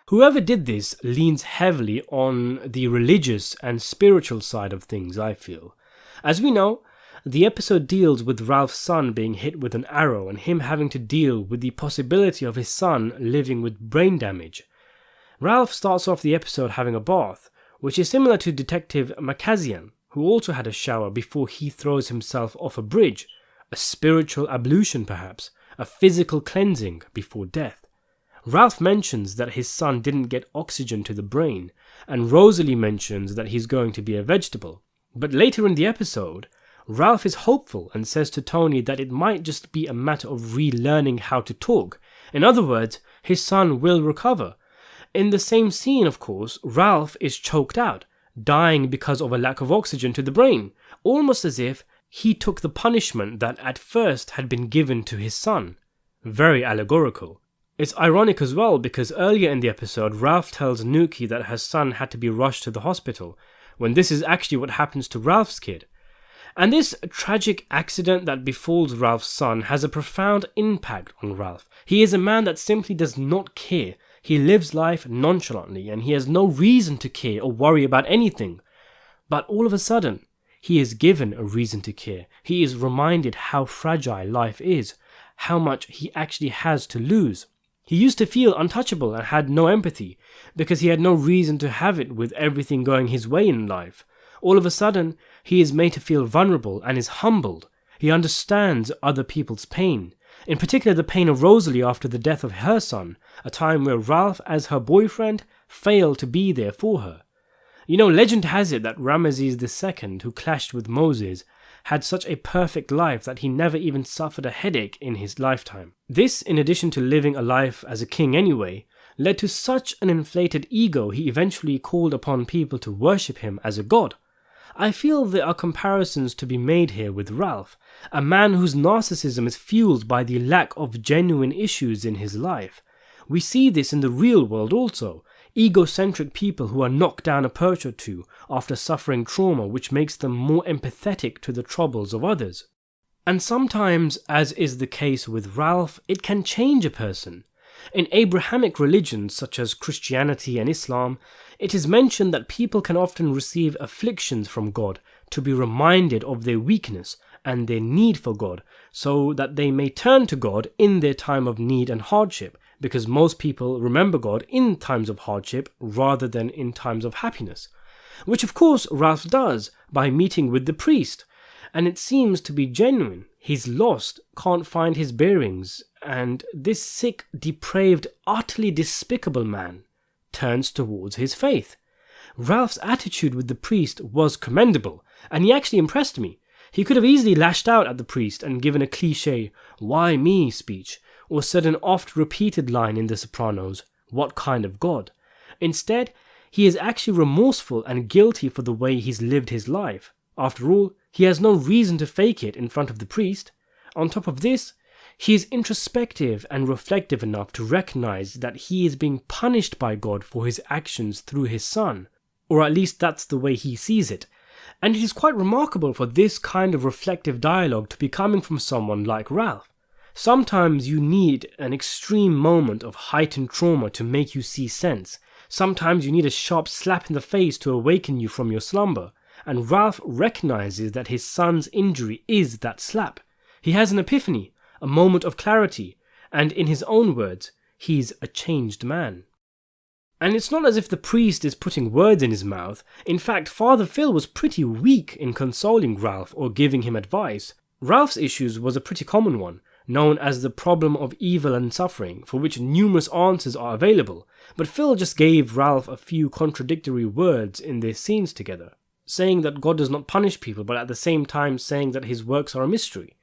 Whoever did this leans heavily on the religious and spiritual side of things, I feel. As we know, the episode deals with Ralph's son being hit with an arrow and him having to deal with the possibility of his son living with brain damage. Ralph starts off the episode having a bath, which is similar to Detective Makazian, who also had a shower before he throws himself off a bridge, a spiritual ablution perhaps, a physical cleansing before death. Ralph mentions that his son didn't get oxygen to the brain, and Rosalie mentions that he's going to be a vegetable. But later in the episode, Ralph is hopeful and says to Tony that it might just be a matter of relearning how to talk. In other words, his son will recover. In the same scene, of course, Ralph is choked out, dying because of a lack of oxygen to the brain, almost as if he took the punishment that at first had been given to his son. Very allegorical. It's ironic as well because earlier in the episode, Ralph tells Nuki that her son had to be rushed to the hospital, when this is actually what happens to Ralph's kid. And this tragic accident that befalls Ralph's son has a profound impact on Ralph. He is a man that simply does not care. He lives life nonchalantly and he has no reason to care or worry about anything. But all of a sudden, he is given a reason to care. He is reminded how fragile life is, how much he actually has to lose. He used to feel untouchable and had no empathy because he had no reason to have it with everything going his way in life. All of a sudden, he is made to feel vulnerable and is humbled. He understands other people's pain, in particular the pain of Rosalie after the death of her son, a time where Ralph, as her boyfriend, failed to be there for her. You know, legend has it that Ramesses II, who clashed with Moses, had such a perfect life that he never even suffered a headache in his lifetime. This, in addition to living a life as a king anyway, led to such an inflated ego he eventually called upon people to worship him as a god. I feel there are comparisons to be made here with Ralph, a man whose narcissism is fueled by the lack of genuine issues in his life. We see this in the real world also, egocentric people who are knocked down a perch or two after suffering trauma which makes them more empathetic to the troubles of others. And sometimes, as is the case with Ralph, it can change a person. In Abrahamic religions such as Christianity and Islam, it is mentioned that people can often receive afflictions from God to be reminded of their weakness and their need for God, so that they may turn to God in their time of need and hardship, because most people remember God in times of hardship rather than in times of happiness. Which of course Ralph does by meeting with the priest, and it seems to be genuine. He's lost, can't find his bearings, and this sick, depraved, utterly despicable man turns towards his faith. Ralph's attitude with the priest was commendable, and he actually impressed me. He could have easily lashed out at the priest and given a cliché "why me" speech, or said an oft-repeated line in The Sopranos, "what kind of God?" Instead, he is actually remorseful and guilty for the way he's lived his life. After all, he has no reason to fake it in front of the priest. On top of this, he is introspective and reflective enough to recognize that he is being punished by God for his actions through his son, or at least that's the way he sees it. And it is quite remarkable for this kind of reflective dialogue to be coming from someone like Ralph. Sometimes you need an extreme moment of heightened trauma to make you see sense. Sometimes you need a sharp slap in the face to awaken you from your slumber. And Ralph recognizes that his son's injury is that slap. He has an epiphany, a moment of clarity, and in his own words, he's a changed man. And it's not as if the priest is putting words in his mouth. In fact, Father Phil was pretty weak in consoling Ralph or giving him advice. Ralph's issues was a pretty common one, known as the problem of evil and suffering, for which numerous answers are available, but Phil just gave Ralph a few contradictory words in their scenes together, saying that God does not punish people, but at the same time saying that his works are a mystery.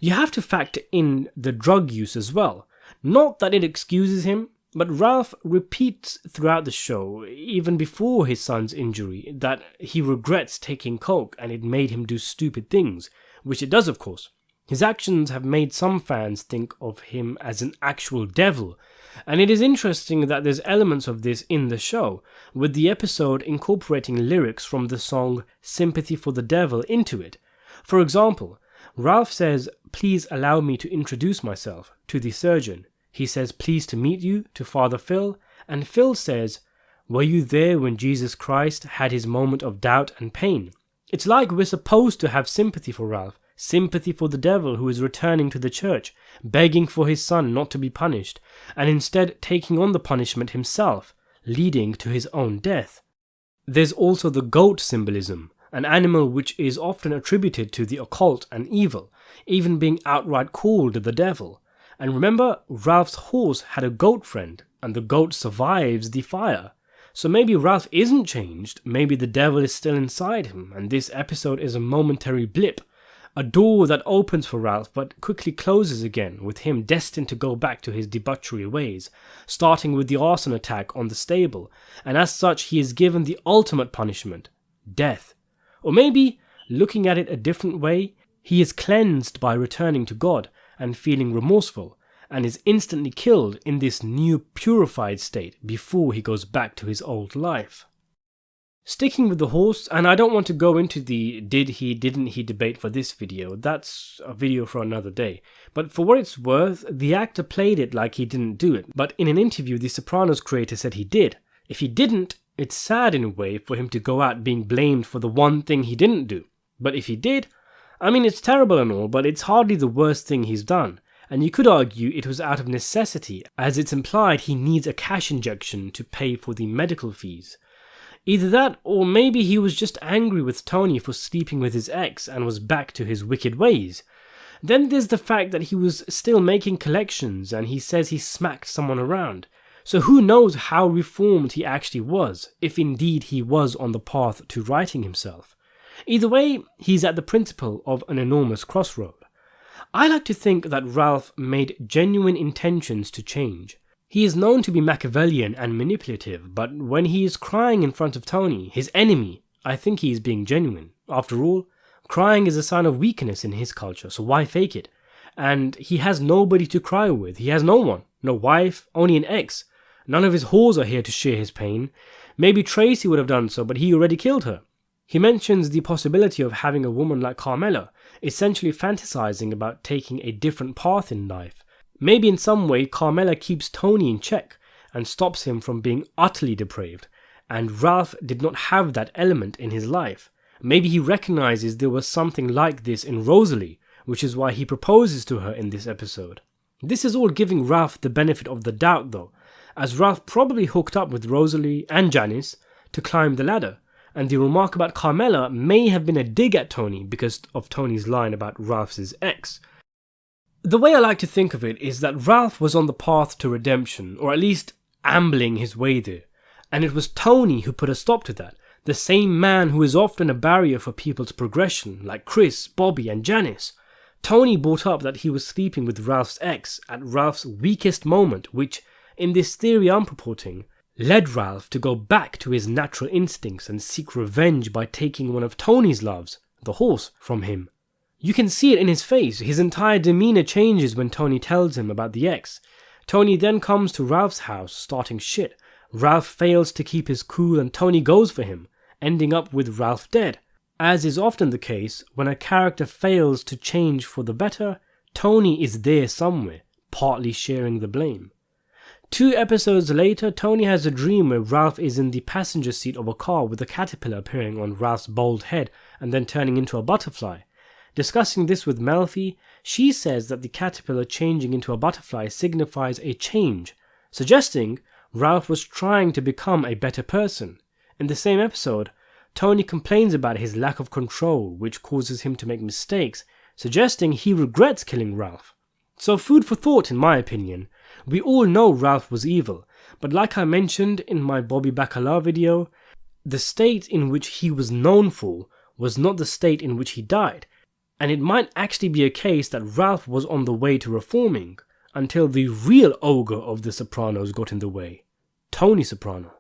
You have to factor in the drug use as well. Not that it excuses him, but Ralph repeats throughout the show, even before his son's injury, that he regrets taking coke and it made him do stupid things, which it does of course. His actions have made some fans think of him as an actual devil, and it is interesting that there's elements of this in the show, with the episode incorporating lyrics from the song Sympathy for the Devil into it. For example, Ralph says, "Please allow me to introduce myself" to the surgeon. He says, "Pleased to meet you," to Father Phil, and Phil says, "Were you there when Jesus Christ had his moment of doubt and pain?" It's like we're supposed to have sympathy for Ralph, sympathy for the devil who is returning to the church, begging for his son not to be punished, and instead taking on the punishment himself, leading to his own death. There's also the goat symbolism, an animal which is often attributed to the occult and evil, even being outright called the devil. And remember, Ralph's horse had a goat friend, and the goat survives the fire. So maybe Ralph isn't changed, maybe the devil is still inside him, and this episode is a momentary blip, a door that opens for Ralph but quickly closes again, with him destined to go back to his debauchery ways, starting with the arson attack on the stable, and as such he is given the ultimate punishment, death. Or maybe, looking at it a different way, he is cleansed by returning to God and feeling remorseful, and is instantly killed in this new purified state before he goes back to his old life. Sticking with the horse, and I don't want to go into the did he, didn't he debate for this video, that's a video for another day, but for what it's worth, the actor played it like he didn't do it, but in an interview the Sopranos creator said he did. If he didn't, it's sad in a way for him to go out being blamed for the one thing he didn't do, but if he did, I mean it's terrible and all, but it's hardly the worst thing he's done. And you could argue it was out of necessity, as it's implied he needs a cash injection to pay for the medical fees. Either that, or maybe he was just angry with Tony for sleeping with his ex and was back to his wicked ways. Then there's the fact that he was still making collections and he says he smacked someone around. So who knows how reformed he actually was, if indeed he was on the path to righting himself. Either way, he's at the principle of an enormous crossroad. I like to think that Ralph made genuine intentions to change. He is known to be Machiavellian and manipulative, but when he is crying in front of Tony, his enemy, I think he is being genuine. After all, crying is a sign of weakness in his culture, so why fake it? And he has nobody to cry with. He has no one. No wife, only an ex. None of his whores are here to share his pain. Maybe Tracy would have done so, but he already killed her. He mentions the possibility of having a woman like Carmela, essentially fantasizing about taking a different path in life. Maybe in some way Carmela keeps Tony in check and stops him from being utterly depraved, and Ralph did not have that element in his life. Maybe he recognizes there was something like this in Rosalie, which is why he proposes to her in this episode. This is all giving Ralph the benefit of the doubt though, as Ralph probably hooked up with Rosalie and Janice to climb the ladder. And the remark about Carmela may have been a dig at Tony because of Tony's line about Ralph's ex. The way I like to think of it is that Ralph was on the path to redemption, or at least ambling his way there. And it was Tony who put a stop to that, the same man who is often a barrier for people's progression, like Chris, Bobby and Janice. Tony brought up that he was sleeping with Ralph's ex at Ralph's weakest moment, which, in this theory I'm purporting, led Ralph to go back to his natural instincts and seek revenge by taking one of Tony's loves, the horse, from him. You can see it in his face. His entire demeanor changes when Tony tells him about the ex. Tony then comes to Ralph's house starting shit. Ralph fails to keep his cool and Tony goes for him, ending up with Ralph dead. As is often the case, when a character fails to change for the better, Tony is there somewhere, partly sharing the blame. 2 episodes later, Tony has a dream where Ralph is in the passenger seat of a car with a caterpillar appearing on Ralph's bald head and then turning into a butterfly. Discussing this with Melfi, she says that the caterpillar changing into a butterfly signifies a change, suggesting Ralph was trying to become a better person. In the same episode, Tony complains about his lack of control, which causes him to make mistakes, suggesting he regrets killing Ralph. So food for thought in my opinion. We all know Ralph was evil, but like I mentioned in my Bobby Bacala video, the state in which he was known for was not the state in which he died, and it might actually be a case that Ralph was on the way to reforming, until the real ogre of the Sopranos got in the way, Tony Soprano.